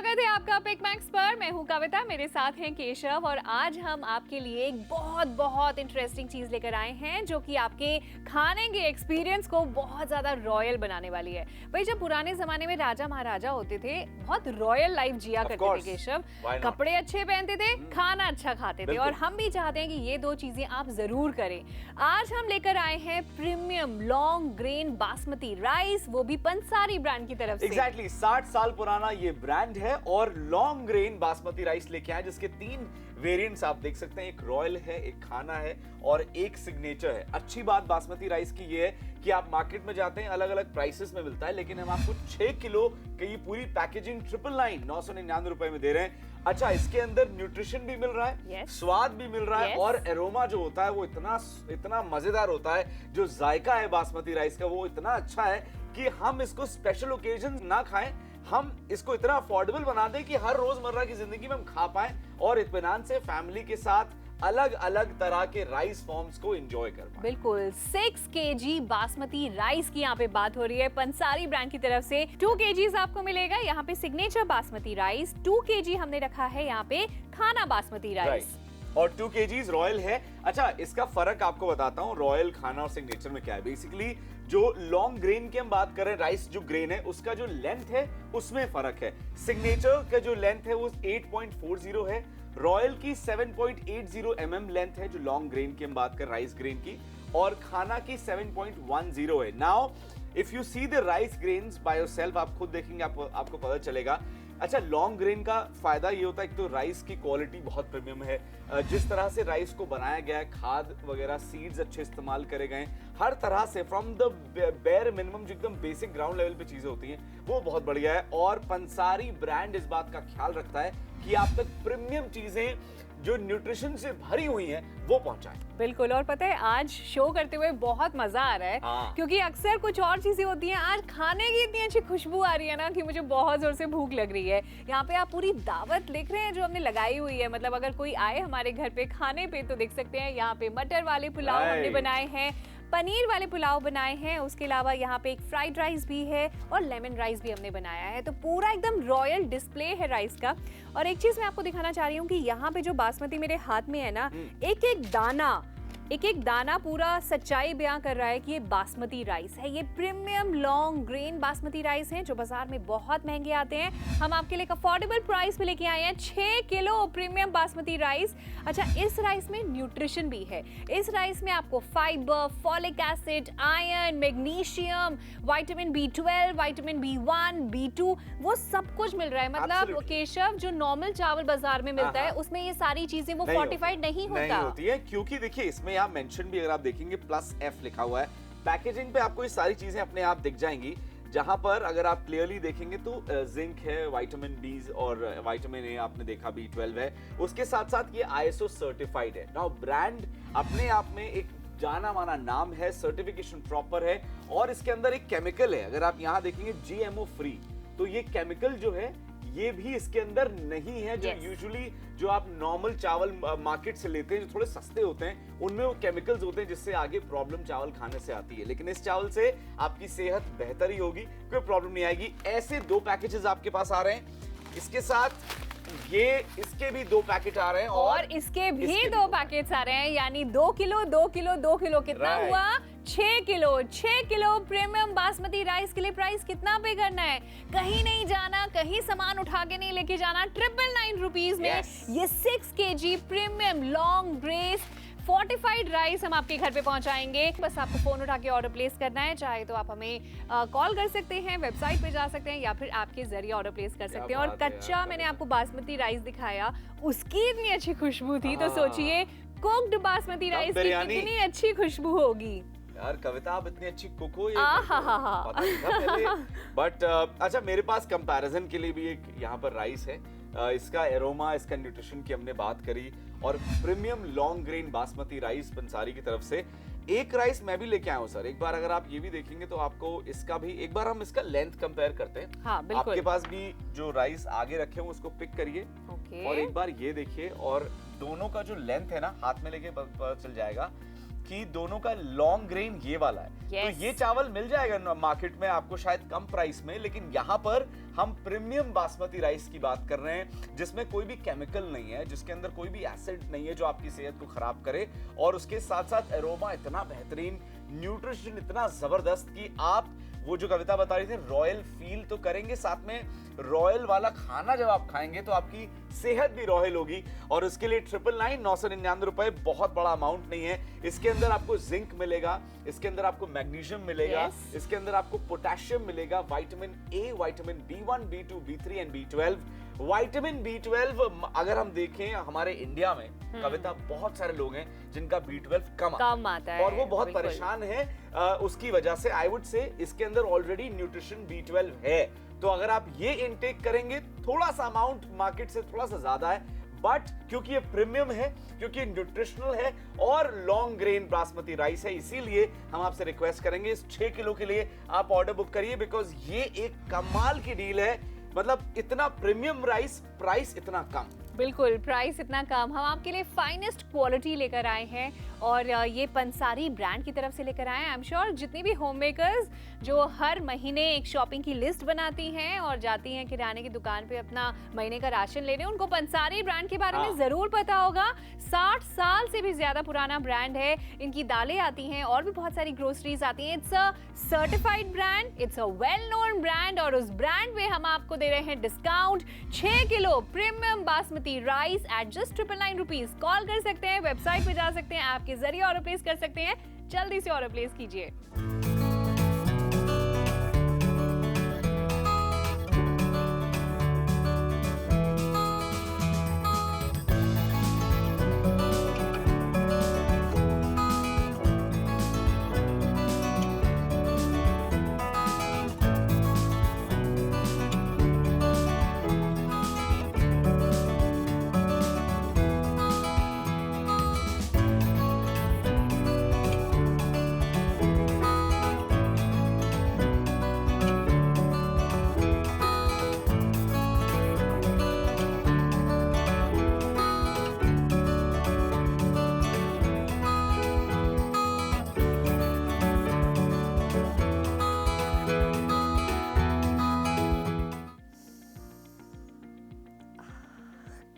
स्वागत है आपका पिक मैक्स पर। मैं हूं कविता, मेरे साथ हैं केशव और आज हम आपके लिए एक बहुत बहुत इंटरेस्टिंग चीज लेकर आए हैं जो कि आपके खाने के एक्सपीरियंस को बहुत ज्यादा रॉयल बनाने वाली है। भाई जब पुराने जमाने में राजा महाराजा होते थे बहुत रॉयल लाइफ जिया करते थे केशव, कपड़े अच्छे पहनते थे, खाना अच्छा खाते थे और हम भी चाहते हैं कि ये दो चीजें आप जरूर करें। आज हम लेकर आए हैं premium long grain basmati rice, वो भी पंसारी ब्रांड की तरफ से। एग्जैक्टली 60 साल पुराना ये ब्रांड है और लॉन्ग ग्रेन बासमती राइस लेके आए जिसके 3 वेरिएंट्स आप देख सकते हैं। एक रॉयल है, एक खाना है और एक सिग्नेचर है। अच्छी बात बासमती राइस की ये है कि आप मार्केट में जाते हैं अलग अलग प्राइसेस में मिलता है, लेकिन हम आपको 6 किलो की पूरी पैकेजिंग 999 999 रुपए में दे रहे हैं। अच्छा, इसके अंदर न्यूट्रिशन भी मिल रहा है, स्वाद भी मिल रहा है और एरोमा जो होता है वो इतना मजेदार होता है। जो जायका है बासमती राइस का वो इतना अच्छा है कि हम इसको स्पेशल ओकेजन ना खाएं, हम इसको इतना अफोर्डेबल बना दें कि हर रोजमर्रा की जिंदगी में हम खा पाएं और इत्मीनान से फैमिली के साथ अलग अलग तरह के राइस फॉर्म्स को एंजॉय कर पाएं। बिल्कुल 6 kg बासमती राइस की यहाँ पे बात हो रही है पंसारी ब्रांड की तरफ से। 2 kg आपको मिलेगा यहाँ पे सिग्नेचर बासमती राइस, 2 kg हमने रखा है यहाँ पे खाना बासमती राइस और 2 kg रॉयल है। अच्छा, इसका फर्क आपको बताता हूँ रॉयल, खाना और सिग्नेचर में क्या है। बेसिकली जो लॉन्ग ग्रेन की हम बात कर रहे हैं, राइस जो ग्रेन है उसका जो लेंथ है उसमें फर्क है। सिग्नेचर का जो लेंथ है वो 8.40 है, रॉयल की 7.80 mm लेंथ है जो लॉन्ग ग्रेन की हम बात कर राइस ग्रेन की, और खाना की 7.10 है। Now if you see the rice grains by yourself, आप खुद देखेंगे आपको पता चलेगा। अच्छा, लॉन्ग ग्रेन का फायदा ये होता है कि तो राइस की क्वालिटी बहुत प्रीमियम है। जिस तरह से राइस को बनाया गया है, खाद वगैरह सीड्स अच्छे इस्तेमाल करे गए, हर तरह से फ्रॉम द बेयर मिनिमम जो एकदम बेसिक ग्राउंड लेवल पे चीजें होती हैं वो बहुत बढ़िया है। और पंसारी ब्रांड इस बात का ख्याल रखता है कि आप तक प्रीमियम चीजें जो न्यूट्रिशन से भरी हुई हैं वो पहुंचाएं। बिल्कुल, और पता है आज शो करते हुए बहुत मजा आ रहा है क्योंकि अक्सर कुछ और चीजें होती हैं, आज खाने की इतनी अच्छी खुशबू आ रही है ना कि मुझे बहुत जोर से भूख लग रही है। यहाँ पे आप पूरी दावत लिख रहे हैं जो हमने लगाई हुई है, मतलब अगर कोई आए हमारे घर पे खाने पे तो देख सकते हैं। यहाँ पे मटर वाले पुलाव हमने बनाए हैं, पनीर वाले पुलाव बनाए हैं, उसके अलावा यहाँ पे एक फ्राइड राइस भी है और लेमन राइस भी हमने बनाया है। तो पूरा एकदम रॉयल डिस्प्ले है राइस का। और एक चीज मैं आपको दिखाना चाह रही हूँ कि यहाँ पे जो बासमती मेरे हाथ में है ना, एक एक दाना पूरा सच्चाई बयां कर रहा है कि ये बासमती राइस है। ये premium long grain basmati rice है जो बाजार में बहुत महंगे आते हैं। हम आपके लिए एक अफोर्डेबल प्राइस पे लेके आए हैं 6 किलो प्रीमियम बासमती राइस। अच्छा, इस राइस में न्यूट्रिशन भी है। इस राइस में आपको fibre, folic acid, iron, magnesium, vitamin B12, vitamin B1, B2 वो सब कुछ मिल रहा है। मतलब केशव, जो नॉर्मल चावल बाजार में मिलता है उसमें ये सारी चीजें वो फोर्टिफाइड नहीं होती है, क्योंकि देखिए इसमें यहाँ मेंशन भी अगर आप देखेंगे +F लिखा हुआ है। पैकेजिंग पे आपको ये सारी चीजें अपने आप दिख जाएंगी, जहां पर अगर आप क्लियरली देखेंगे तो जिंक है, विटामिन बी और विटामिन ए आपने देखा, B12 है, उसके साथ साथ ये ISO सर्टिफाइड है। नाउ ब्रांड अपने आप में एक जाना माना नाम है, सर्टिफिकेशन प्रॉपर है और इसके अंदर एक केमिकल है। अगर आप यहाँ देखेंगे GMO फ्री, तो ये केमिकल जो है ये भी इसके अंदर नहीं है। जो यूजुअली जो आप नॉर्मल चावल मार्केट से लेते हैं जो थोड़े सस्ते होते हैं, उनमें वो केमिकल्स होते हैं जिससे आगे प्रॉब्लम चावल खाने से आती है। लेकिन इस चावल से आपकी सेहत बेहतर ही होगी, कोई प्रॉब्लम नहीं आएगी। ऐसे 2 पैकेजेस आपके पास आ रहे हैं, इसके साथ इसके भी 2 पैकेट आ रहे हैं और इसके भी 2 पैकेट्स आ रहे हैं, यानी 2 किलो 2 किलो 2 किलो कितना हुआ 6 kilo. 6 kilo premium basmati rice के लिए प्राइस कितना पे करना है? कहीं नहीं जाना, कहीं सामान उठा के नहीं लेके जाना, 999 रुपीज में ये 6 kg premium long grain fortified rice हम आपके घर पे पहुंचाएंगे। बस आपको फोन उठा के ऑर्डर प्लेस करना है, चाहे तो आप हमें कॉल कर सकते हैं, वेबसाइट पे जा सकते हैं या फिर आपके जरिए ऑर्डर प्लेस कर सकते हैं। और कच्चा मैंने आपको बासमती राइस दिखाया, उसकी इतनी अच्छी खुशबू थी, तो सोचिए कुक्ड बासमती राइस की कितनी अच्छी खुशबू होगी। यार कविता, आप इतनी अच्छी कुक हो, बट अच्छा, मेरे पास कंपैरिजन के लिए भी एक यहाँ पर राइस है। इसका एरोमा, इसका न्यूट्रिशन की हमने बात करी और premium long grain basmati rice Pansari की तरफ से एक राइस मैं भी लेके आया हूँ सर। एक बार अगर आप ये भी देखेंगे तो आपको इसका भी, एक बार हम इसका लेंथ कंपेयर करते हैं। हाँ, बिल्कुल। आपके पास भी जो राइस आगे रखे हैं उसको पिक करिए और एक बार ये देखिए, और दोनों का जो लेंथ है ना, हाथ में लेके पता चल जाएगा कि दोनों का लॉन्ग ग्रेन ये वाला है। Yes. तो ये चावल मिल जाएगा मार्केट में आपको शायद कम प्राइस में, लेकिन यहाँ पर हम प्रीमियम बासमती राइस की बात कर रहे हैं जिसमें कोई भी केमिकल नहीं है, जिसके अंदर कोई भी एसिड नहीं है जो आपकी सेहत को खराब करे, और उसके साथ साथ एरोमा इतना बेहतरीन, न्यूट्रिशन इतना जबरदस्त कि आप वो जो कविता बता रही थी रॉयल फील तो करेंगे, साथ में रॉयल वाला खाना जब आप खाएंगे तो आपकी सेहत भी रॉयल होगी। और उसके लिए 999 रुपए बहुत बड़ा अमाउंट नहीं है। इसके अंदर आपको जिंक मिलेगा, इसके अंदर आपको मैग्नीशियम मिलेगा, yes. इसके अंदर आपको पोटेशियम मिलेगा, vitamin A, vitamin B1, B2, B3 and B12। Vitamin B12 अगर हम देखें हमारे इंडिया में कविता बहुत सारे लोग हैं जिनका B12 कम आता है और वो बहुत परेशान है उसकी वजह से। आई वुड से इसके अंदर ऑलरेडी न्यूट्रिशन B12 है, तो अगर आप ये इनटेक करेंगे, थोड़ा सा अमाउंट मार्केट से थोड़ा सा ज्यादा है, बट क्योंकि ये प्रीमियम है, क्योंकि न्यूट्रिशनल है और लॉन्ग ग्रेन बासमती राइस है, इसीलिए हम आपसे रिक्वेस्ट करेंगे इस 6 किलो के लिए आप ऑर्डर बुक करिए, बिकॉज ये एक कमाल की डील है। मतलब इतना प्रीमियम राइस, प्राइस इतना कम। बिल्कुल, प्राइस इतना कम। हम आपके लिए फाइनेस्ट क्वालिटी लेकर आए हैं और ये पंसारी ब्रांड की तरफ से लेकर आए हैं। आई एम श्योर जितनी भी होम मेकर्स जो हर महीने एक शॉपिंग की लिस्ट बनाती हैं और जाती हैं किराने की दुकान पे अपना महीने का राशन लेने, उनको पंसारी ब्रांड के बारे में जरूर पता होगा। 60 साल से भी ज्यादा पुराना ब्रांड है। इनकी दालें आती हैं और भी बहुत सारी ग्रोसरीज आती हैं। It's a certified brand, it's a well known brand और उस ब्रांड में हम आपको दे रहे हैं discount 6 kilo premium basmati rice at just 999 rupees. Call कर सकते हैं, वेबसाइट पे जा सकते हैं, ऐप के जरिए ऑर्डर प्लेस कर सकते हैं। जल्दी से ऑर्डर प्लेस कीजिए।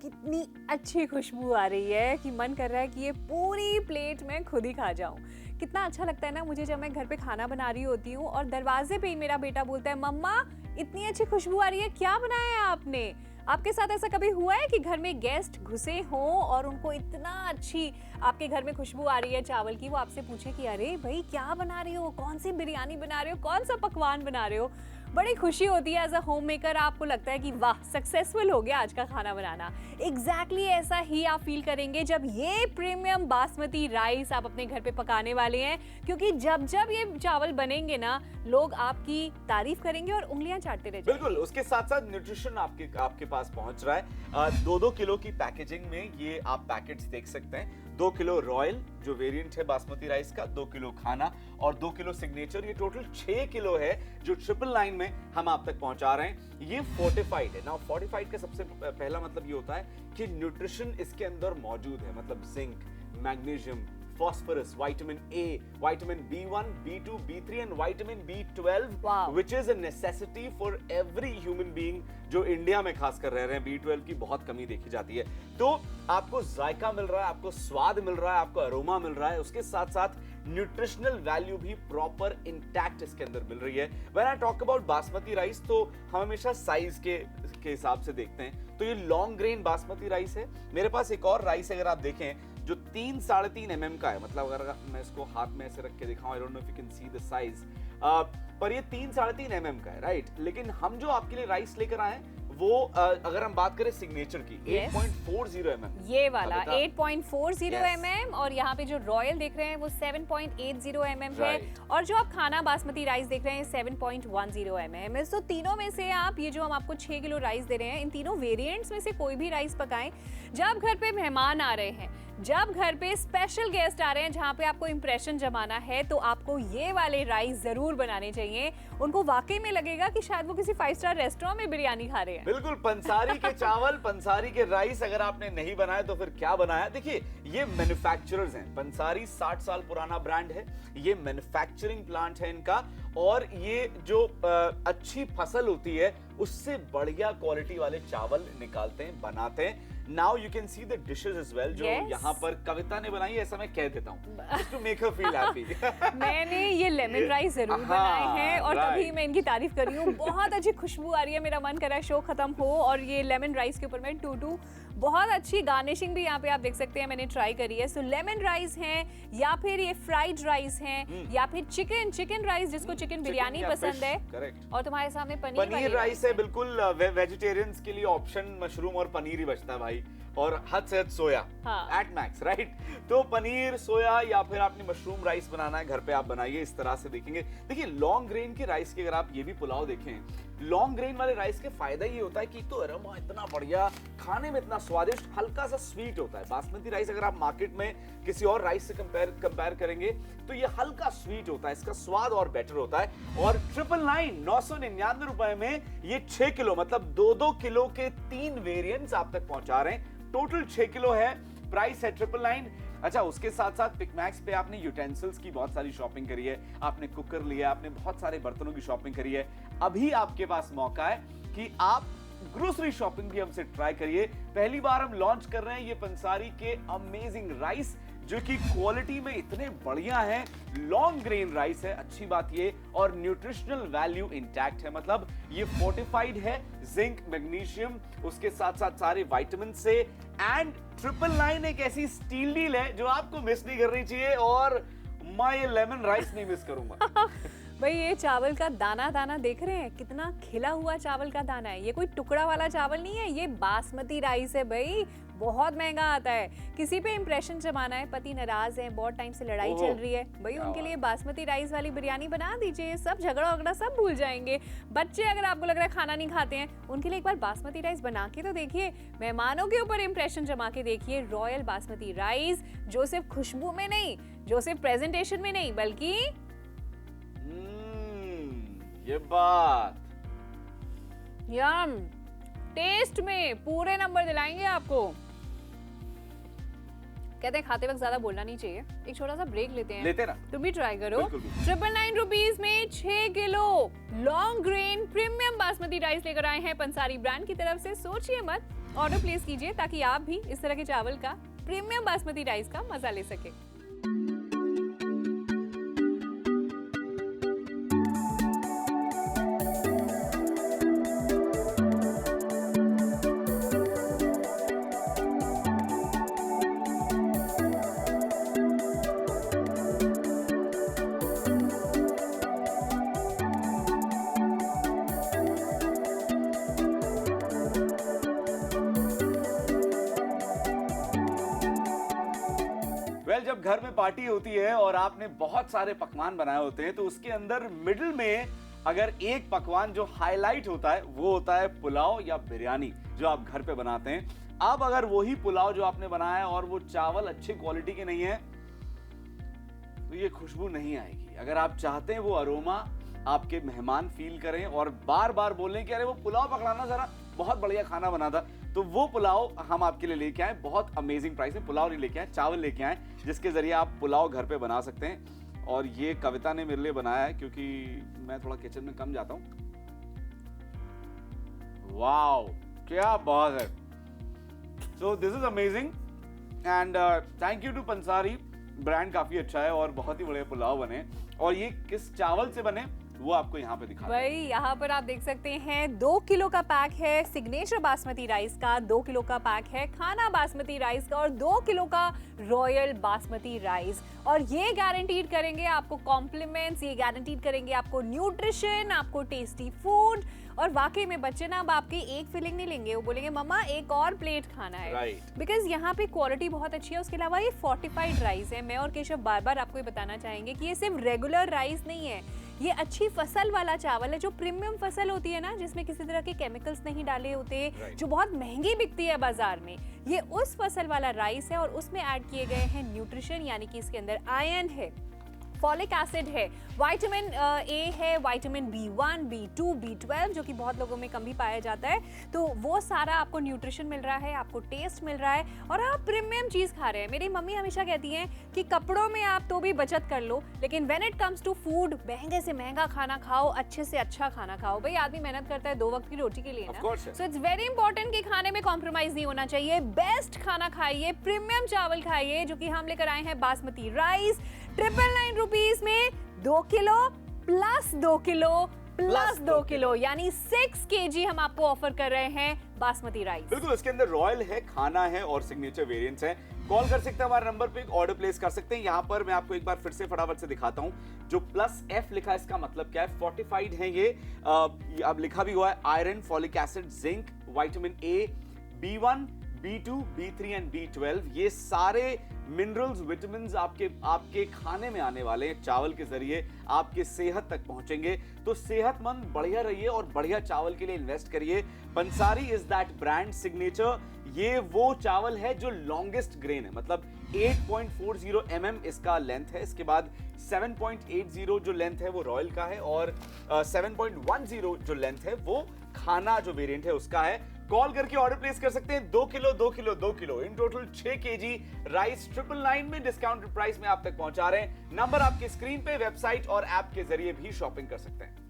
कितनी अच्छी खुशबू आ रही है कि मन कर रहा है कि ये पूरी प्लेट में खुद ही खा जाऊं। कितना अच्छा लगता है ना मुझे जब मैं घर पे खाना बना रही होती हूँ और दरवाजे पे ही मेरा बेटा बोलता है, मम्मा इतनी अच्छी खुशबू आ रही है, क्या बनाया है आपने? आपके साथ ऐसा कभी हुआ है कि घर में गेस्ट घुसे हों और उनको इतना अच्छी आपके घर में खुशबू आ रही है चावल की, वो आपसे पूछे कि अरे भाई क्या बना रही हो, कौन सी बिरयानी बना रहे हो, कौन सा पकवान बना रहे हो? बड़ी खुशी होती है एज अ होम मेकर। आपको लगता है कि वाह सक्सेसफुल हो गया आज का खाना बनाना। एग्जैक्टली ऐसा ही आप फील करेंगे जब ये प्रीमियम बासमती राइस आप अपने घर पे पकाने वाले हैं, क्योंकि जब जब ये चावल बनेंगे ना लोग आपकी तारीफ करेंगे और उंगलियां चाटते रह जाएंगे। बिल्कुल, उसके साथ साथ न्यूट्रिशन आपके पास पहुंच रहा है। 2-2 किलो की पैकेजिंग में ये आप पैकेट्स देख सकते हैं। 2 किलो रॉयल जो वेरिएंट है बासमती राइस का, 2 किलो खाना और 2 किलो सिग्नेचर, ये टोटल 6 किलो है जो 999 में हम आप तक पहुंचा रहे हैं। ये फोर्टिफाइड है ना। फोर्टिफाइड का सबसे पहला मतलब ये होता है कि न्यूट्रिशन इसके अंदर मौजूद है, मतलब zinc, magnesium, phosphorus, vitamin A, vitamin B1, B2, B3 and vitamin B12, wow. which is a necessity for every human being जो इंडिया में खास कर रह रहे हैं। B12 की बहुत कमी देखी जाती है। तो आपको जायका मिल रहा है, आपको स्वाद मिल रहा है, आपको अरोमा मिल रहा है, उसके साथ साथ न्यूट्रिशनल वैल्यू भी प्रॉपर इंटैक्ट इसके अंदर मिल रही है। When I talk about basmati rice तो हम हमेशा साइज के हिसाब से देखते हैं। तो ये लॉन्ग ग्रेन बासमती राइस है। मेरे पास एक और राइस अगर आप देखें जो 3-3.5 mm का है, मतलब अगर मैं इसको हाथ में ऐसे रख के दिखाऊं, I don't know if you can see the size, पर ये 3-3.5 mm का है, राइट? लेकिन हम जो आपके लिए राइस लेकर आए हैं वो अगर हम बात करें सिग्नेचर की, 8.40 mm, ये वाला 8.40 mm, और यहाँ पे जो रॉयल देख रहे हैं वो 7.80 mm है, और जो आप खाना बासमती राइस देख रहे हैं 7.10 mm। तो तीनों में से आप ये जो हम आपको 6 किलो राइस दे रहे हैं, इन तीनों वेरिएंट्स में से कोई भी राइस पकाएं। जब घर पे मेहमान आ रहे हैं, जब घर पे स्पेशल गेस्ट आ रहे हैं जहाँ पे आपको इंप्रेशन जमाना है तो आपको ये वाले राइस जरूर बनाने चाहिए। उनको वाकई में लगेगा कि शायद वो किसी 5 स्टार रेस्टोरेंट में बिरयानी खा रहे हैं। बिल्कुल, पंसारी के चावल, पंसारी के राइस अगर आपने नहीं बनाया तो फिर क्या बनाया। देखिए, ये मैन्युफैक्चरर्स हैं। पंसारी 60 साल पुराना ब्रांड है, ये मैन्युफैक्चरिंग प्लांट है इनका, और ये जो अच्छी फसल होती है उससे बढ़िया क्वालिटी वाले चावल निकालते हैं, बनाते हैं। Now you can see the dishes as well जो यहाँ पर कविता ने बनाई है, ऐसा मैं कह देता हूँ just to make her feel happy. मैंने ये लेमन राइस जरूर बनाए हैं और तभी मैं इनकी तारीफ कर रही हूँ। बहुत अच्छी खुशबू आ रही है, मेरा मन कर रहा है शो खत्म हो और ये लेमन राइस के ऊपर मैं टूटू। बहुत अच्छी गार्निशिंग भी यहाँ पे आप देख सकते हैं, मैंने ट्राई करी है। सो लेमन राइस हैं या फिर ये फ्राइड राइस हैं या फिर चिकन राइस जिसको चिकन बिरयानी पसंद है। करेक्ट। और तुम्हारे सामने पनीर राइस है, बिल्कुल वेजिटेरियंस के लिए ऑप्शन मशरूम और पनीर ही बचता है भाई, और हद से हद सोया एट मैक्स, राइट। तो पनीर, सोया या फिर आपने मशरूम राइस बनाना है घर पे, आप बनाइए इस तरह से। देखेंगे, देखिए लॉन्ग ग्रेन के राइस के अगर आप ये भी पुलाव देखें, लॉन्ग ग्रेन वाले राइस के फायदा ये होता है कि तो अरोमा इतना बढ़िया, खाने में इतना स्वादिष्ट, हल्का सा स्वीट होता है। बासमती राइस अगर आप मार्केट में किसी और राइस से कंपेयर करेंगे तो ये हल्का स्वीट होता है, इसका स्वाद और बेटर होता है। और 999 रुपए में ये 6 किलो, मतलब 2-2 किलो के 3 वेरिएंट्स आप तक पहुंचा रहे हैं। टोटल 6 किलो है, प्राइस है 999। अच्छा, उसके साथ साथ पिकमैक्स पे आपने यूटेंसिल्स की बहुत सारी शॉपिंग करी है, आपने कुकर लिया, आपने बहुत सारे बर्तनों की शॉपिंग करी है। अभी आपके पास मौका है कि आप ग्रोसरी शॉपिंग भी हमसे ट्राई करिए। पहली बार हम लॉन्च कर रहे हैं ये पंसारी के अमेजिंग राइस, जो कि क्वालिटी में इतने बढ़िया हैं। लॉन्ग ग्रेन राइस है, अच्छी बात ये, और न्यूट्रिशनल वैल्यू इंटैक्ट है, मतलब ये फोर्टिफाइड है जिंक, मैग्नीशियम, उसके साथ साथ सारे विटामिन से। एंड 999 एक ऐसी स्टील डील है जो आपको मिस नहीं करनी चाहिए, और मैं ये लेमन राइस नहीं मिस करूंगा। भाई ये चावल का दाना दाना देख रहे हैं, कितना खिला हुआ चावल का दाना है। ये कोई टुकड़ा वाला चावल नहीं है, ये बासमती राइस है भाई। बहुत महंगा आता है। किसी पे इंप्रेशन जमाना है, पति नाराज है, बहुत टाइम से लड़ाई चल रही है, भाई उनके लिए बासमती राइस वाली बिरयानी बना दीजिए, सब झगड़ा वगड़ा सब भूल जाएंगे। बच्चे अगर आपको लग रहा है खाना नहीं खाते हैं, उनके लिए एक बार बासमती राइस बना के तो देखिए, मेहमानों के ऊपर इंप्रेशन जमा के देखिए। रॉयल बासमती राइस, जो सिर्फ खुशबू में नहीं, जो सिर्फ प्रेजेंटेशन में नहीं, बल्कि ये बात यम टेस्ट में पूरे नंबर दिलाएंगे आपको। कहते हैं खाते वक्त ज्यादा बोलना नहीं चाहिए। एक छोटा सा ब्रेक लेते हैं ना, तुम भी ट्राई करो। 999 रुपीज में 6 kilo long grain premium basmati rice लेकर आए हैं पंसारी ब्रांड की तरफ से। सोचिए मत, ऑर्डर प्लेस कीजिए ताकि आप भी इस तरह के चावल का, प्रीमियम बासमती राइस का मजा ले सके। जब घर में पार्टी होती है और आपने बहुत सारे पकवान बनाए होते हैं, तो उसके अंदर मिडिल में अगर एक पकवान जो हाईलाइट होता है वो होता है पुलाव या बिरयानी, जो आप घर पे बनाते हैं। अब अगर वही पुलाव जो आपने बनाया है और वो चावल अच्छी क्वालिटी के नहीं है, तो ये खुशबू नहीं आएगी। अगर आप चाहते हैं वो अरोमा आपके मेहमान फील करें और बार बार बोलें कि अरे वो पुलाव पकड़ाना जरा, बहुत बढ़िया खाना बना था, तो वो पुलाव हम आपके लिए लेके आए। बहुत अमेजिंग प्राइस में पुलाव नहीं लेके आए, चावल लेके आए, जिसके जरिए आप पुलाव घर पे बना सकते हैं। और ये कविता ने मेरे लिए बनाया है क्योंकि मैं थोड़ा किचन में कम जाता हूँ। वाओ, क्या बात है। So this is amazing and thank you to Pansari brand, काफी अच्छा है और बहुत ही बड़े पुलाव बने। और ये किस चावल से बने वो आपको यहाँ पे दिखा भाई, यहाँ पर आप देख सकते हैं 2 किलो का पैक है सिग्नेचर बासमती राइस का, 2 किलो का पैक है खाना बासमती राइस का और 2 किलो का रॉयल बासमती राइस। और ये गारंटीड करेंगे आपको कॉम्प्लीमेंट्स, ये गारंटीड करेंगे आपको न्यूट्रिशन, आपको टेस्टी फूड। और वाकई में बच्चे ना अब आपकी एक फीलिंग नहीं लेंगे, वो बोलेंगे मम्मा एक और प्लेट खाना है, बिकॉज यहाँ पे क्वालिटी बहुत अच्छी है। उसके अलावा ये फोर्टिफाइड राइस है। मैं और केशव बार बार आपको ये बताना चाहेंगे कि ये सिर्फ रेगुलर राइस नहीं है, ये अच्छी फसल वाला चावल है, जो प्रीमियम फसल होती है ना, जिसमें किसी तरह के केमिकल्स नहीं डाले होते, जो बहुत महंगी बिकती है बाजार में। ये उस फसल वाला राइस है और उसमें ऐड किए गए हैं न्यूट्रिशन, यानी कि इसके अंदर आयरन है, फॉलिक एसिड है, विटामिन ए है, विटामिन B1, B2, B12 जो कि बहुत लोगों में कम भी पाया जाता है। तो वो सारा आपको न्यूट्रिशन मिल रहा है, आपको टेस्ट मिल रहा है और आप प्रीमियम चीज़ खा रहे हैं। मेरी मम्मी हमेशा कहती हैं कि कपड़ों में आप तो भी बचत कर लो, लेकिन when it comes to food, महंगे से महंगा खाना खाओ, अच्छे से अच्छा खाना खाओ। भाई आदमी मेहनत करता है 2 वक्त की रोटी के लिए ना, सो इट्स वेरी इंपॉर्टेंट कि खाने में कॉम्प्रोमाइज नहीं होना चाहिए। बेस्ट खाना खाइए, प्रीमियम चावल खाइए, जो कि हम लेकर आए हैं बासमती राइस 999 रुपीस में 2 kilo plus 2 kilo plus 2 kilo, यानी 6 kg हम आपको ऑफर कर रहे हैं बासमती राइस। बिल्कुल, इसके अंदर रॉयल है, खाना है और सिग्नेचर वेरिएंट्स हैं। कॉल कर सकते हैं हमारे नंबर पे, ऑर्डर प्लेस कर सकते हैं। यहाँ पर मैं आपको एक बार फिर से फटाफट से दिखाता हूँ। जो प्लस F लिखा है इसका मतलब क्या है? फोर्टिफाइड है ये। अब लिखा भी हुआ है iron, folic acid, zinc, vitamin A, B1, B2, B3 and B12। ये सारे मिनरल्स, विटामिन्स आपके खाने में आने वाले हैं, चावल के जरिए आपके सेहत तक पहुंचेंगे। तो सेहतमंद बढ़िया रहिए और बढ़िया चावल के लिए इन्वेस्ट करिए। पंसारी इज दैट ब्रांड सिग्नेचर। ये वो चावल है जो लॉन्गेस्ट ग्रेन है, मतलब 8.40 mm इसका लेंथ है। इसके बाद 7.80 जो लेंथ है वो रॉयल का है और 7.10 जो लेंथ है वो खाना जो वेरिएंट है उसका है। कॉल करके ऑर्डर प्लेस कर सकते हैं। 2 kilo 2 kilo 2 kilo in total 6 kg rice 999 में डिस्काउंटेड प्राइस में आप तक पहुंचा रहे हैं। नंबर आपके स्क्रीन पे, वेबसाइट और ऐप के जरिए भी शॉपिंग कर सकते हैं।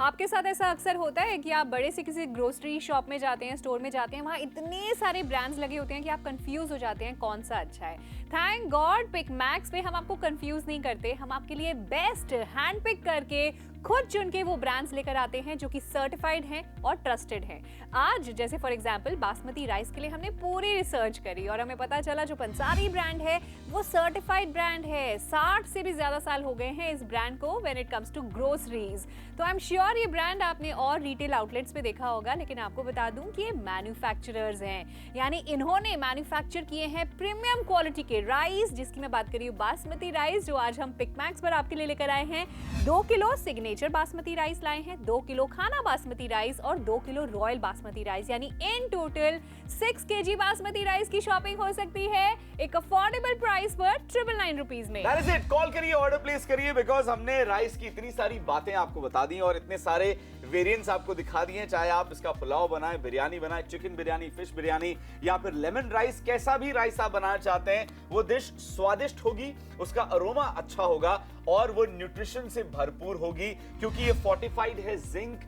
आपके साथ ऐसा अक्सर होता है कि आप बड़े से किसी ग्रोसरी शॉप में जाते हैं, स्टोर में जाते हैं, वहाँ इतने सारे ब्रांड्स लगे होते हैं कि आप कंफ्यूज हो जाते हैं कौन सा अच्छा है। थैंक गॉड पिक मैक्स पे हम आपको कंफ्यूज नहीं करते, हम आपके लिए बेस्ट हैंड पिक करके खुद चुन के वो ब्रांड्स लेकर आते हैं जो कि सर्टिफाइड हैं और ट्रस्टेड हैं। आज जैसे फॉर एग्जांपल बासमती राइस के लिए हमने पूरी रिसर्च करी और हमें पता चला जो पंसारी ब्रांड है वो सर्टिफाइड ब्रांड है। 60 से भी ज्यादा साल हो गए हैं इस ब्रांड को when it comes to groceries. तो आई एम श्योर ये ब्रांड आपने और रिटेल आउटलेट्स पे देखा होगा, लेकिन आपको बता दूं कि ये मैन्युफैक्चरर्स हैं, यानी इन्होंने मैन्युफैक्चर किए हैं प्रीमियम क्वालिटी के राइस, जिसकी मैं बात कर रही हूँ बासमती राइस, जो आज हम पिक मैक्स पर आपके लिए लेकर आए हैं। 2 किलो सिग्नेचर बासमती राइस लाए हैं, 2 किलो खाना बासमती राइस और 2 किलो रॉयल बासमती राइस, यानी in total 6 kg basmati rice की शॉपिंग हो सकती है एक अफोर्डेबल प्राइस पर 999 रुपीस में। That is it. कॉल करिए, ऑर्डर प्लेस करिए, बिकॉज हमने राइस की इतनी सारी बातें आपको बता दी और इतने सारे वेरिएंट्स आपको दिखा दिए हैं। चाहे आप इसका पुलाव बनाएं, बिरयानी बनाएं, चिकन बिरयानी, फिश बिरयानी या फिर लेमन राइस, कैसा भी राइस आप बनाना चाहते हैं, वो डिश स्वादिष्ट होगी, उसका अरोमा अच्छा होगा और वो न्यूट्रिशन से भरपूर होगी, क्योंकि ये फोर्टिफाइड है जिंक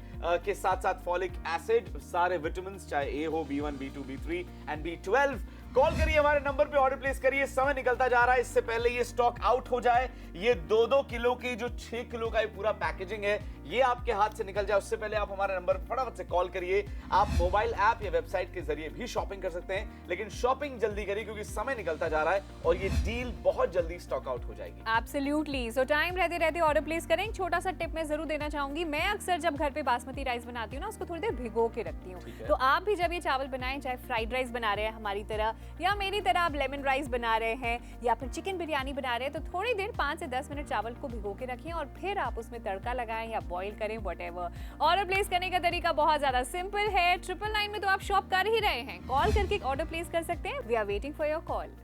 के साथ साथ फॉलिक एसिड, सारे विटामिन, चाहे ए हो, B1, B2, B3 and B12। Call करिए हमारे नंबर पे, ऑर्डर प्लेस करिए। समय निकलता जा रहा है, इससे पहले ये स्टॉक आउट हो जाए, ये 2-2 किलो की जो 6 किलो का ये पूरा पैकेजिंग है ये आपके हाथ से निकल जाए, उससे पहले आप हमारे नंबर पर फटाफट से कॉल करिए। आप मोबाइल ऐप या वेबसाइट के जरिए भी शॉपिंग कर सकते हैं, लेकिन शॉपिंग जल्दी करिए क्योंकि समय निकलता जा रहा है और ये डील बहुत जल्दी स्टॉक आउट हो जाएगी। एब्सोल्युटली, सो टाइम रहते रहते ऑर्डर प्लेस करें। एक छोटा सा टिप मैं जरूर देना चाहूंगी, मैं अक्सर जब घर पे बासमती राइस बनाती हूँ ना, उसको थोड़ी देर भिगो के रखती हूँ। तो आप भी जब ये चावल बनाएं, चाहे फ्राइड राइस बना रहे हैं हमारी तरह या मेरी तरह आप लेमन राइस बना रहे हैं या फिर चिकन बिरयानी बना रहे हैं, तो थोड़ी देर 5 से 10 मिनट चावल को भिगो के रखें और फिर आप उसमें तड़का लगाएं या बॉईल करें, व्हाटएवर। ऑर्डर प्लेस करने का तरीका बहुत ज्यादा सिंपल है। 999 में तो आप शॉप कर ही रहे हैं, कॉल करके ऑर्डर प्लेस कर सकते हैं। We are waiting for your call.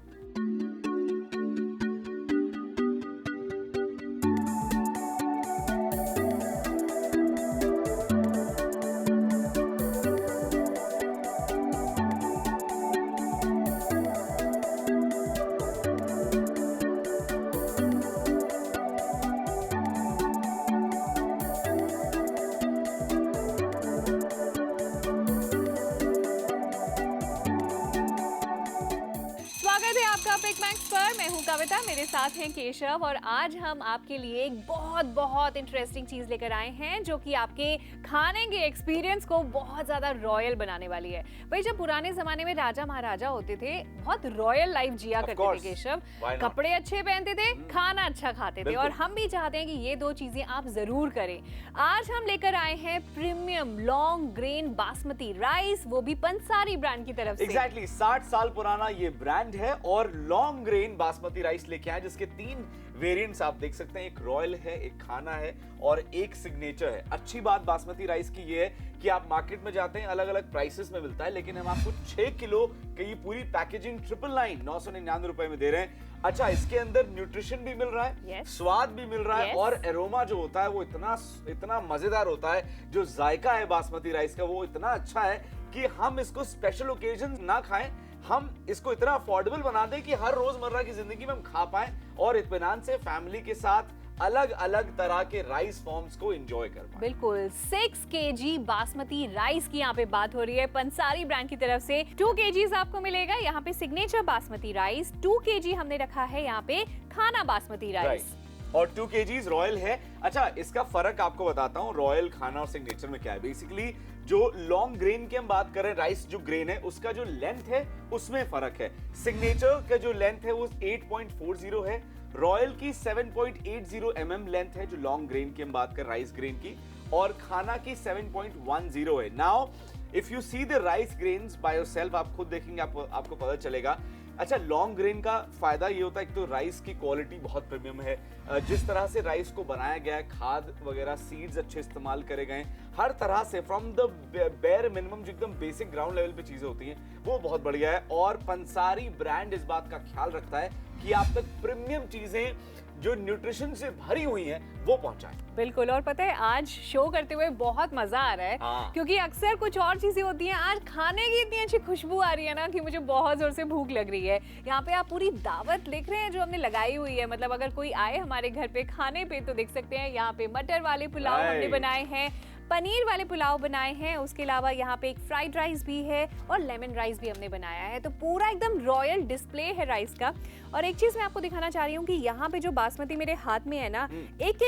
Topic max पर मैं हूं कविता, मेरे साथ हैं केशव और आज हम आपके लिए एक बहुत इंटरेस्टिंग चीज लेकर आए हैं जो कि आपके खाने के एक्सपीरियंस को बहुत ज्यादा रॉयल बनाने वाली है। भाई जब पुराने जमाने में राजा महाराजा होते थे बहुत रॉयल लाइफ जिया करते थे केशव, कपड़े अच्छे पहनते थे, खाना अच्छा खाते थे और हम भी चाहते हैं कि ये दो चीजें आप जरूर करें। आज हम लेकर आए हैं premium long grain basmati rice, वो भी पंसारी ब्रांड की तरफ से। एग्जैक्टली 60 साल पुराना ये ब्रांड है और लॉन्ग ग्रेन बासमती राइस लेके आए जिसके 3 वेरिएंट्स आप देख सकते हैं। एक रॉयल है, एक खाना है और एक सिग्नेचर है। अच्छी बात बासमती राइस की ये है कि आप मार्केट में जाते हैं अलग अलग प्राइसेस में मिलता है, लेकिन हम आपको 6 किलो की ये पूरी पैकेजिंग 999 रुपए में दे रहे हैं। अच्छा, इसके अंदर न्यूट्रिशन भी मिल रहा है, स्वाद भी मिल रहा है और एरोमा जो होता है वो इतना मजेदार होता है। जो जायका है बासमती राइस का वो इतना अच्छा है कि हम इसको स्पेशल ओकेजन ना खाएं, हम इसको इतना अफोर्डेबल बना दें कि हर रोजमर्रा की जिंदगी में हम खा पाएं और इत्मीनान से फैमिली के साथ अलग अलग तरह के राइस फॉर्म्स को एंजॉय कर पाएं। बिल्कुल 6 kg बासमती राइस की यहाँ पे बात हो रही है पंसारी ब्रांड की तरफ से। 2 kg आपको मिलेगा यहाँ पे सिग्नेचर बासमती राइस, 2 kg हमने रखा है यहाँ पे खाना बासमती राइस और 2 kg रॉयल है। अच्छा, इसका फर्क आपको बताता हूँ रॉयल, खाना और सिग्नेचर में क्या है। बेसिकली जो लॉन्ग ग्रेन की हम बात कर रहे हैं, राइस जो ग्रेन है उसका जो लेंथ है उसमें फर्क है। सिग्नेचर का जो लेंथ है वो 8.40 है, रॉयल की 7.80 mm लेंथ है जो लॉन्ग ग्रेन की हम बात कर राइस ग्रेन की, और खाना की 7.10 है। Now if you see the rice grains by yourself, आप खुद देखेंगे आपको पता चलेगा। अच्छा, लॉन्ग ग्रेन का फायदा ये होता है कि तो राइस की क्वालिटी बहुत प्रीमियम है, जिस तरह से राइस को बनाया गया है, खाद वगैरह सीड्स अच्छे इस्तेमाल करे गए, हर तरह से फ्रॉम द बेयर मिनिमम जो एकदम बेसिक ग्राउंड लेवल पे चीजें होती हैं वो बहुत बढ़िया है। और पंसारी ब्रांड इस बात का ख्याल रखता है कि आप तक प्रीमियम चीजें जो न्यूट्रिशन से भरी हुई हैं वो पहुंचाएं। बिल्कुल, और पता है आज शो करते हुए बहुत मजा आ रहा है क्योंकि अक्सर कुछ और चीजें होती हैं, आज खाने की इतनी अच्छी खुशबू आ रही है ना कि मुझे बहुत जोर से भूख लग रही है। यहाँ पे आप पूरी दावत देख रहे हैं जो हमने लगाई हुई है, मतलब अगर कोई आए हमारे घर पे खाने पे तो देख सकते हैं। यहाँ पे मटर वाले पुलाव हमने बनाए हैं, पनीर वाले पुलाव बनाए हैं, उसके अलावा यहाँ पे एक फ्राइड राइस भी है और लेमन राइस भी हमने बनाया है। तो पूरा एकदम रॉयल डिस्प्ले है राइस का। और एक चीज मैं आपको दिखाना चाह रही हूँ कि यहाँ पे जो बासमती मेरे हाथ में है ना, एक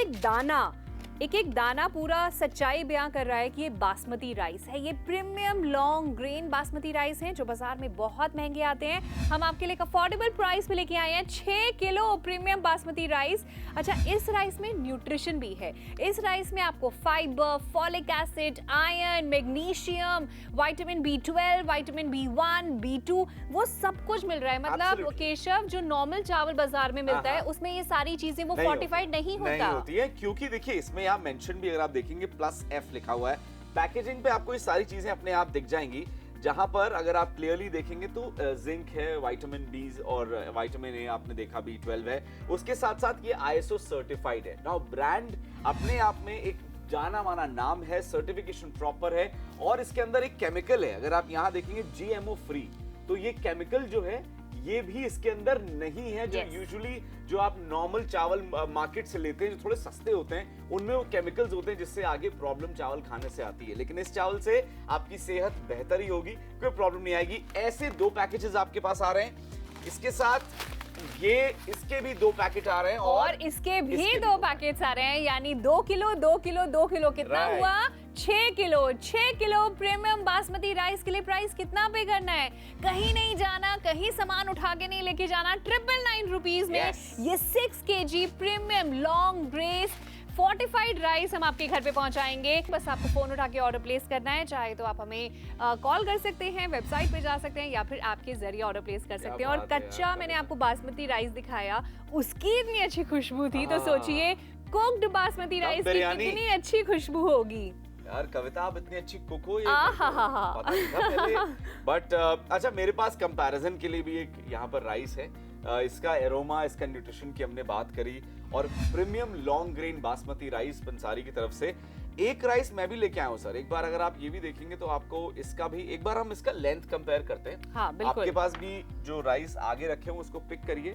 एक दाना पूरा सच्चाई बयां कर रहा है कि ये बासमती राइस है। ये premium long grain basmati rice है जो बाजार में बहुत महंगे आते हैं। हम आपके लिए एक अफोर्डेबल प्राइस पे लेके आए हैं 6 किलो प्रीमियम बासमती राइस। अच्छा, इस राइस में न्यूट्रिशन भी है। इस राइस में आपको fibre, folic acid, iron, magnesium, vitamin B12, vitamin B1, B2 वो सब कुछ मिल रहा है। मतलब केशव, जो नॉर्मल चावल बाजार में मिलता है उसमें ये सारी चीजें वो फोर्टिफाइड नहीं होती है, क्योंकि देखिए इसमें यहाँ मेंशन भी अगर आप देखेंगे +F लिखा हुआ है। पैकेजिंग पे आपको ये सारी चीजें अपने आप दिख जाएंगी, जहां पर अगर आप क्लियरली देखेंगे तो जिंक है, विटामिन बी और विटामिन ए आपने देखा, B12 है, उसके साथ साथ ये ISO सर्टिफाइड है। नाउ ब्रांड अपने आप में एक जाना माना नाम है, सर्टिफिकेशन प्रॉपर है और इसके अंदर एक केमिकल है। अगर आप यहाँ देखेंगे GMO फ्री, तो ये केमिकल जो है ये भी इसके अंदर नहीं है। जो यूजुअली जो आप नॉर्मल चावल मार्केट से लेते हैं जो थोड़े सस्ते होते हैं, उनमें वो केमिकल्स होते हैं जिससे आगे प्रॉब्लम चावल खाने से आती है। लेकिन इस चावल से आपकी सेहत बेहतर ही होगी, कोई प्रॉब्लम नहीं आएगी। ऐसे 2 पैकेजेस आपके पास आ रहे हैं, इसके साथ ये इसके भी 2 पैकेट आ रहे हैं और इसके भी 2 पैकेट्स आ रहे हैं, यानी 2 किलो 2 किलो 2 किलो कितना हुआ 6 kilo. 6 kilo premium basmati rice के लिए प्राइस कितना पे करना है? कहीं नहीं जाना, कहीं सामान उठा के नहीं लेके जाना, 999 रुपीज में ये 6 kg premium long grain fortified rice हम आपके घर पे पहुंचाएंगे। बस आपको फोन उठा के ऑर्डर प्लेस करना है, चाहे तो आप हमें कॉल कर सकते हैं, वेबसाइट पे जा सकते हैं या फिर आपके जरिए ऑर्डर प्लेस कर सकते हैं। और कच्चा मैंने आपको बासमती राइस दिखाया, उसकी इतनी अच्छी खुशबू थी, तो सोचिए कुक्ड बासमती राइस की कितनी अच्छी खुशबू होगी। यार कविता, आप इतनी अच्छी कुक हो, बट अच्छा, मेरे पास कंपैरिजन के लिए भी एक यहाँ पर राइस है। इसका एरोमा, इसका न्यूट्रिशन की हमने बात करी और premium long grain basmati rice Pansari की तरफ से एक राइस मैं भी लेके आया हूँ सर। एक बार अगर आप ये भी देखेंगे तो आपको इसका भी एक बार हम इसका लेंथ कंपेयर करते हैं। हाँ, बिल्कुल। आपके पास भी जो राइस आगे रखे हैं उसको पिक करिए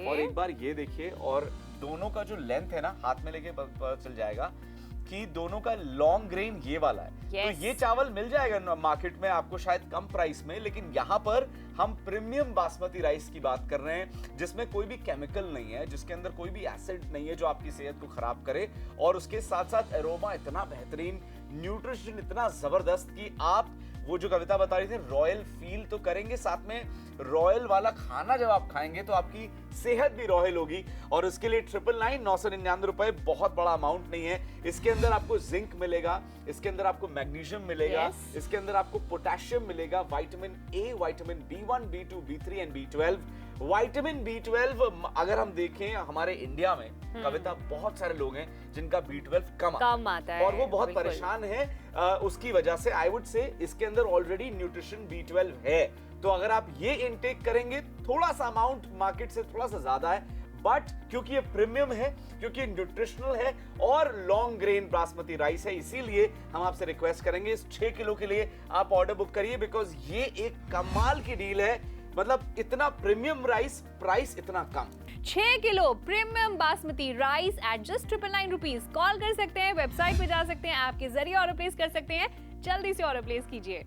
और एक बार ये देखिए, और दोनों का जो लेंथ है ना, हाथ में लेके पता चल जाएगा। कि दोनों का लॉन्ग ग्रेन ये वाला है। तो ये चावल मिल जाएगा मार्केट में आपको शायद कम प्राइस में, लेकिन यहाँ पर हम प्रीमियम बासमती राइस की बात कर रहे हैं जिसमें कोई भी केमिकल नहीं है, जिसके अंदर कोई भी एसिड नहीं है जो आपकी सेहत को खराब करे, और उसके साथ साथ एरोमा इतना बेहतरीन, न्यूट्रिशन इतना जबरदस्त कि आप वो जो कविता बता रही थी रॉयल फील तो करेंगे, साथ में रॉयल वाला खाना जब आप खाएंगे तो आपकी सेहत भी रॉयल होगी। और उसके लिए 999 रुपए बहुत बड़ा अमाउंट नहीं है। इसके अंदर आपको जिंक मिलेगा, इसके अंदर आपको मैग्नीशियम मिलेगा, इसके अंदर आपको पोटेशियम मिलेगा, vitamin A, vitamin B1, B2, B3 and B12। Vitamin B12 अगर हम देखें हमारे इंडिया में कविता बहुत सारे लोग हैं जिनका B12 कम आता है और वो बहुत परेशान है उसकी वजह से। आई वुड से इसके अंदर ऑलरेडी न्यूट्रिशन B12 है, तो अगर आप ये इनटेक करेंगे, थोड़ा सा अमाउंट मार्केट से थोड़ा सा ज्यादा है, बट क्योंकि ये प्रीमियम है, क्योंकि न्यूट्रिशनल है और लॉन्ग ग्रेन बासमती राइस है, इसीलिए हम आपसे रिक्वेस्ट करेंगे इस 6 किलो के लिए आप ऑर्डर बुक करिए, बिकॉज ये एक कमाल की डील है। मतलब इतना प्रीमियम राइस, प्राइस इतना कम। 6 kilo premium basmati rice at just 999 rupees. Call कर सकते हैं, वेबसाइट पे जा सकते हैं, ऐप के जरिए ऑर्डर प्लेस कर सकते हैं। जल्दी से ऑर्डर प्लेस कीजिए।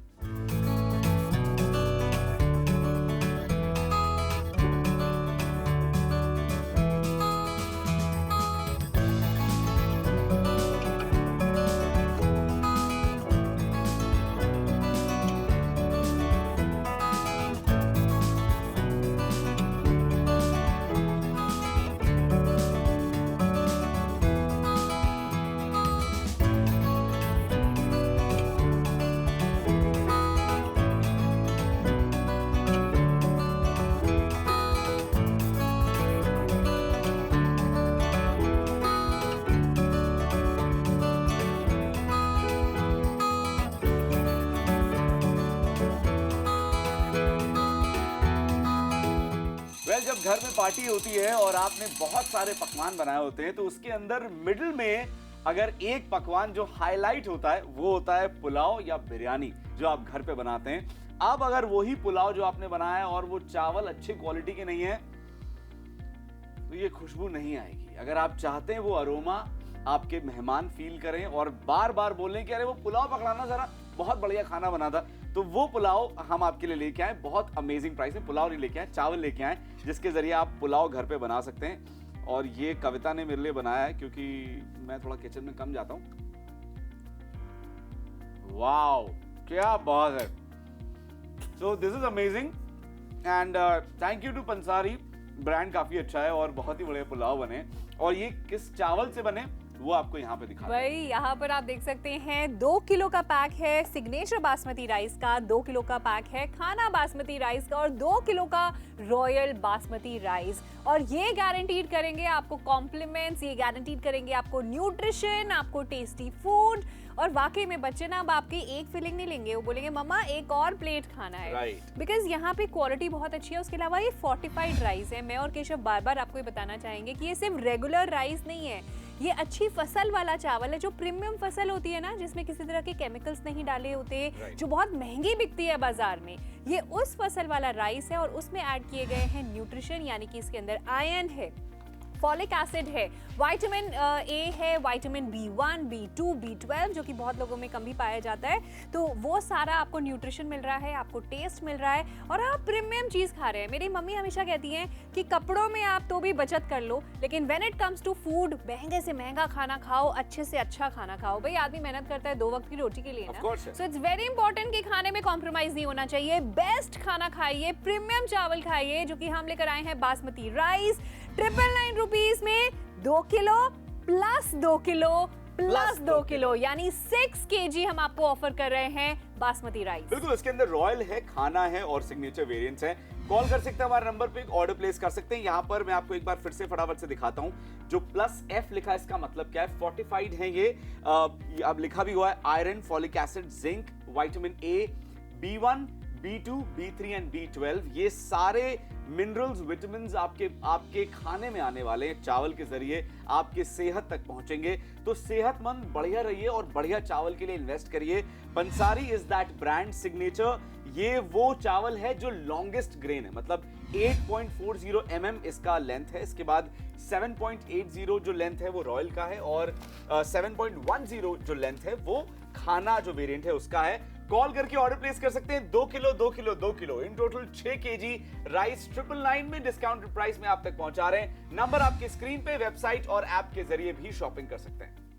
जब घर में पार्टी होती है और आपने बहुत सारे पकवान बनाए होते हैं तो उसके अंदर मिडिल में अगर एक पकवान जो हाईलाइट होता है वो होता है पुलाव या बिरयानी जो आप घर पे बनाते हैं। अब अगर वही पुलाव जो आपने बनाया है और वो चावल अच्छी क्वालिटी के नहीं है तो ये खुशबू नहीं आएगी। अगर आप चाहते हैं वो अरोमा आपके मेहमान फील करें और बार बार बोलें कि अरे वो पुलाव पकड़ाना जरा, बहुत बढ़िया खाना बना था, तो वो पुलाव हम आपके लिए लेके आए। बहुत अमेजिंग प्राइस में पुलाव नहीं लेके आए, चावल लेके आए जिसके जरिए आप पुलाव घर पे बना सकते हैं। और ये कविता ने मेरे लिए बनाया है क्योंकि मैं थोड़ा किचन में कम जाता हूं। वाओ, क्या बात है। So this is amazing and thank you to Pansari. Brand काफी अच्छा है और बहुत ही बड़े पुलाव बने। और ये किस चावल से बने वो आपको यहाँ पे दिखा भाई यहाँ पर आप देख सकते हैं 2 किलो का पैक है सिग्नेचर बासमती राइस का, 2 किलो का पैक है खाना बासमती राइस का और 2 किलो का रॉयल बासमती राइस। और ये गारंटीड करेंगे आपको कॉम्प्लीमेंट्स, ये गारंटीड करेंगे आपको न्यूट्रिशन, आपको टेस्टी फूड। और वाकई में बच्चे ना अब आपकी एक फीलिंग नहीं लेंगे, वो बोलेंगे मम्मा एक और प्लेट खाना है, बिकॉज यहाँ पे क्वालिटी बहुत अच्छी है। उसके अलावा ये फोर्टिफाइड राइस है। मैं और केशव बार बार आपको ये बताना चाहेंगे कि ये सिर्फ रेगुलर राइस नहीं है, ये अच्छी फसल वाला चावल है, जो प्रीमियम फसल होती है ना, जिसमें किसी तरह के केमिकल्स नहीं डाले होते, जो बहुत महंगी बिकती है बाजार में। ये उस फसल वाला राइस है और उसमें ऐड किए गए हैं न्यूट्रिशन, यानी कि इसके अंदर आयरन है, फॉलिक एसिड है, विटामिन ए है, विटामिन B1, B2, B12 जो कि बहुत लोगों में कम भी पाया जाता है। तो वो सारा आपको न्यूट्रिशन मिल रहा है, आपको टेस्ट मिल रहा है और आप प्रीमियम चीज़ खा रहे हैं। मेरी मम्मी हमेशा कहती हैं कि कपड़ों में आप तो भी बचत कर लो, लेकिन when it comes to food, महंगे से महंगा खाना खाओ, अच्छे से अच्छा खाना खाओ। भाई आदमी मेहनत करता है 2 वक्त की रोटी के लिए ना, सो इट्स वेरी इंपॉर्टेंट कि खाने में कॉम्प्रोमाइज नहीं होना चाहिए। बेस्ट खाना खाइए, प्रीमियम चावल खाइए, जो कि हम लेकर आए हैं बासमती राइस 999 रुपीज में 2 kilo plus 2 kilo plus 2 kilo, यानी 6 kg हम आपको ऑफर कर रहे हैं बासमती राइस। बिल्कुल, इसके अंदर रॉयल है, खाना है और सिग्नेचर वेरिएंट्स हैं। कॉल कर सकते हैं हमारे नंबर पे, ऑर्डर प्लेस कर सकते हैं। यहाँ पर मैं आपको एक बार फिर से फटाफट से दिखाता हूँ। जो +F लिखा है इसका मतलब क्या है? फोर्टिफाइड है ये। अब लिखा भी हुआ है iron, folic acid, zinc, vitamin A, B1, B2, B3 and B12। ये सारे मिनरल्स, विटामिन्स आपके खाने में आने वाले हैं, चावल के जरिए आपके सेहत तक पहुंचेंगे। तो सेहतमंद बढ़िया रहिए और बढ़िया चावल के लिए इन्वेस्ट करिए। पंसारी इज दैट ब्रांड। सिग्नेचर ये वो चावल है जो लॉन्गेस्ट ग्रेन है, मतलब 8.40 mm इसका लेंथ है। इसके बाद 7.80 जो लेंथ है वो रॉयल का है, और 7.10 जो लेंथ है वो खाना जो वेरिएंट है उसका है। कॉल करके ऑर्डर प्लेस कर सकते हैं। 2 kilo 2 kilo 2 kilo in total 6 kg rice 999 में डिस्काउंटेड प्राइस में आप तक पहुंचा रहे हैं। नंबर आपके स्क्रीन पे, वेबसाइट और ऐप के जरिए भी शॉपिंग कर सकते हैं।